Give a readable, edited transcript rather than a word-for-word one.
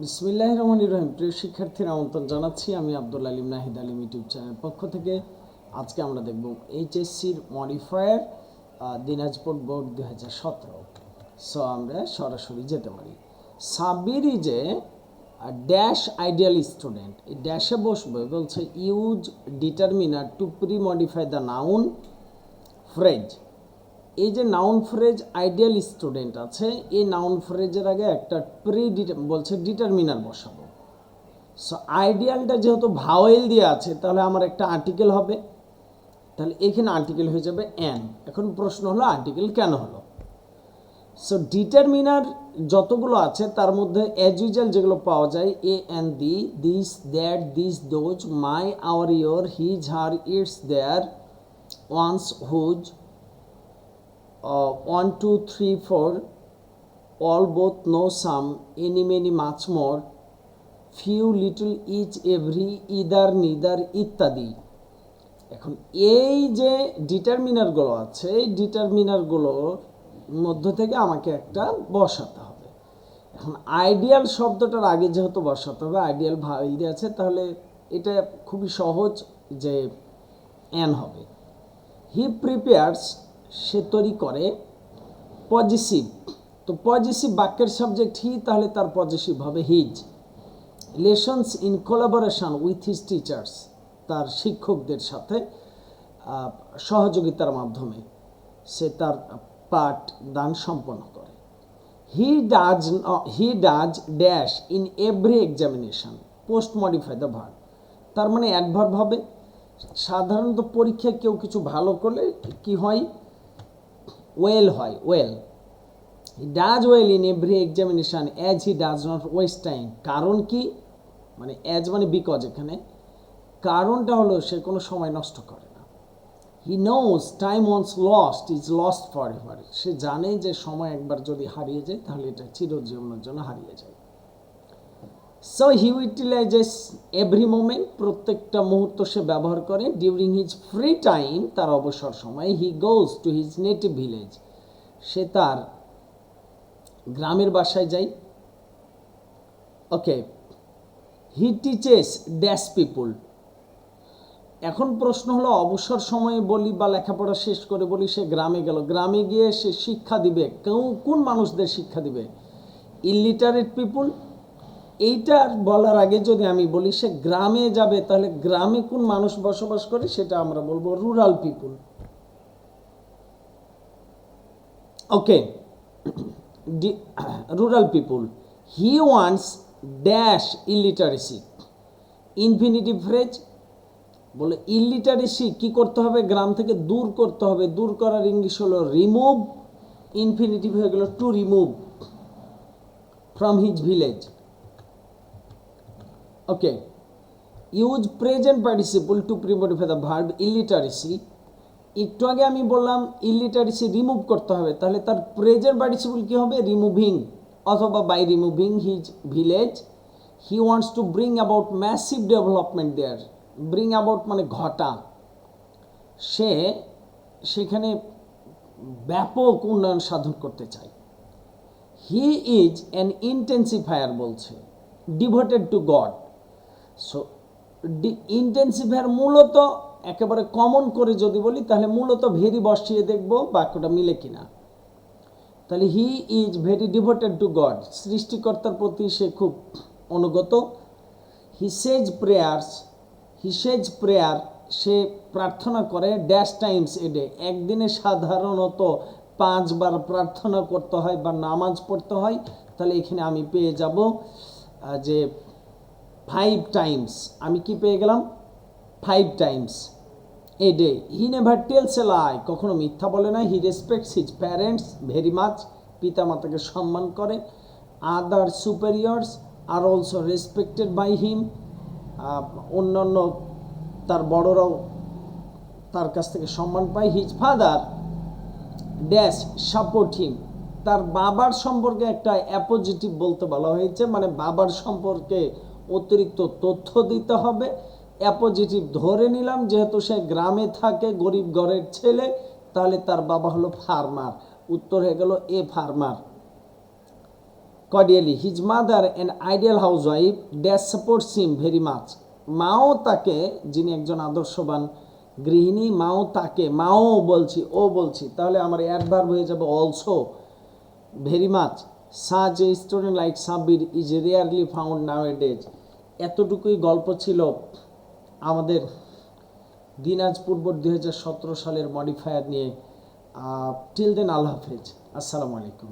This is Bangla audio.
বিসমিল্লাহির রহমানির রহিম। প্রিয় শিক্ষার্থীরা, আমন্ত্রণ জানাচ্ছি। আমি আব্দুল আলিম নাহিদ আলিম ইউটিউব চ্যানেলের পক্ষ থেকে। আজকে আমরা দেখব এইচএসসির মডিফায়ার দিনাজপুর বোর্ড 2017। সো আমরা সরাসরি যেতে পারি। Sabbir is a dash ideal student. এই ড্যাশে বসবে, বলছে use determiner two pre modify the noun phrase. এই যে নাউন ফ্রেজ আইডিয়াল স্টুডেন্ট আছে, এই নাউন ফ্রেজের আগে একটা বলছে ডিটারমিনার বসাবো। সো আইডিয়ালটা যেহেতু ভাওয়েল দিয়ে আছে, তাহলে আমার একটা আর্টিকেল হবে, তাহলে এখানে আর্টিকেল হয়ে যাবে অ্যান। এখন প্রশ্ন হলো আর্টিকেল কেন হলো। সো ডিটারমিনার যতগুলো আছে তার মধ্যে অ্যাজ ইউজুয়াল যেগুলো পাওয়া যায়, a and the, this, that, this, those, my, our, your, his, her, its, their, one's, whose, 1, 2, 3, 4, all, both, no, some, any, many, much more, few, little, each, every, either, neither ইত্যাদি। এখন এই যে ডিটারমিনারগুলো আছে, এই ডিটারমিনারগুলোর মধ্য থেকে আমাকে একটা বসাতে হবে। এখন আইডিয়াল শব্দটার আগে যেহেতু বসাতে হবে, আইডিয়াল ভাওয়েল দিয়ে আছে, তাহলে এটা খুবই সহজ যে অ্যান হবে। হি প্রিপেয়ার্স, সে তৈরি করে। পজিটিভ, তো পজিটিভ বাক্যের সাবজেক্ট হি, তাহলে তার পজিটিভ হবে his. Lessons in collaboration with his teachers, তার শিক্ষকদের সাথে সহযোগিতার মাধ্যমে সে তার পাঠ দান সম্পন্ন করে। He does dash in every examination post modify the verb, তার মানে অ্যাডভার্ব হবে। সাধারণত পরীক্ষায় কেউ কিছু ভালো করলে কি হয়, ওয়েল হয়, well. He does well in every examination as he does not waste time. কারণ কি, মানে অ্যাজ মানে বিকজ, এখানে কারণটা হলো সে কোনো সময় নষ্ট করে না। He knows time once lost is lost for ever, সে জানে যে সময় একবার যদি হারিয়ে যায় তাহলে এটা চিরজীবনের জন্য হারিয়ে যায়। সো হি ইউটিলাইজেস এভরি মোমেন্ট, প্রত্যেকটা মুহূর্ত সে ব্যবহার করে। ডিউরিং হিজ ফ্রি টাইম, তার অবসর সময়, he goes to his native village, সে তার গ্রামের বাসায় যায়। Okay, he teaches dash people. এখন প্রশ্ন হলো অবসর সময়ে বলি বা লেখাপড়া শেষ করে বলি সে গ্রামে গেল, গ্রামে গিয়ে সে শিক্ষা দিবে, কোন মানুষদের শিক্ষা দিবে, ইলিটারেট পিপুল। এইটার বলার আগে যদি আমি বলি সে গ্রামে যাবে, তাহলে গ্রামে কোন মানুষ বসবাস করে সেটা আমরা বলবো rural people. Okay, rural people. He wants dash illiteracy, infinitive phrase. বলে ইলিটারেসি কি করতে হবে, গ্রাম থেকে দূর করতে হবে। দূর করার ইংলিশ হলো রিমুভ, ইনফিনিটিভ হয়ে গেল to remove from his village. Okay, use present participle to premodify the verb illiteracy. একটু আগে আমি বললাম ইলিটারেসি রিমুভ করতে হবে, তাহলে তার প্রেজেন্ট পার্টিসিপল কি হবে, রিমুভিং অথবা by removing his village. He wants to bring about massive development there, bring about মানে ঘটা, সে সেখানে ব্যাপক উন্নয়ন সাধন করতে চায়। হি ইজ অ্যান ইন্টেন্সিফায়ার, বলছে devoted to God. So intensifier মূলত একেবারে কমন করে যদি বলি তাহলে মূলত ভেরি বসিয়ে দেখব বাক্যটা মিলে কিনা। তাহলে he is very devoted to god, সৃষ্টিকর্তার প্রতি সে খুব অনুগত। হি সেজ প্রেয়ার্স, হি সেজ প্রেয়ার, সে প্রার্থনা করে ড্যাশ টাইমস এ ডে, একদিনে সাধারণত 5 বার প্রার্থনা করতে হয় বা নামাজ পড়তে হয়। তাহলে এখানে আমি পেয়ে যাব যে 5 টাইমস, আমি কি পেয়ে গেলাম 5 times a day. He never tells a lie, কখনো মিথ্যা বলে না। He respects his parents very much, পিতা মাতাকে সম্মান করে। Other superiors are also respected by him, অন্যান্য তার বড়রাও তার কাছ থেকে সম্মান পায়। His father dash support him, তার বাবার সম্পর্কে একটা অ্যাপোজিটিভ বলতে বলা হয়েছে, মানে বাবার সম্পর্কে অতিরিক্ত তথ্য দিতে হবে। অ্যাপোজিটিভ ধরে নিলাম, যেহেতু সে গ্রামে থাকে, গরিব ঘরের ছেলে, তাহলে তার বাবা হলো ফার্মার। উত্তর হয়ে গেল a farmer. cordially. His mother, an ideal housewife, dash supports him very much. মাও তাকে, যিনি একজন আদর্শবান গৃহিণী, মাও তাকে, মাও বলছি, ও বলছি, তাহলে আমার অ্যাডভার্ব হয়ে যাবে also, very much. Such a student like Sabbir is rarely found nowadays. এতটুকুই গল্প ছিল আমাদের দিনাজপুর বোর্ড 2017 সালের মডিফায়ার নিয়ে। টিল দেন, আল্লাহ হাফেজ, আসসালামু আলাইকুম।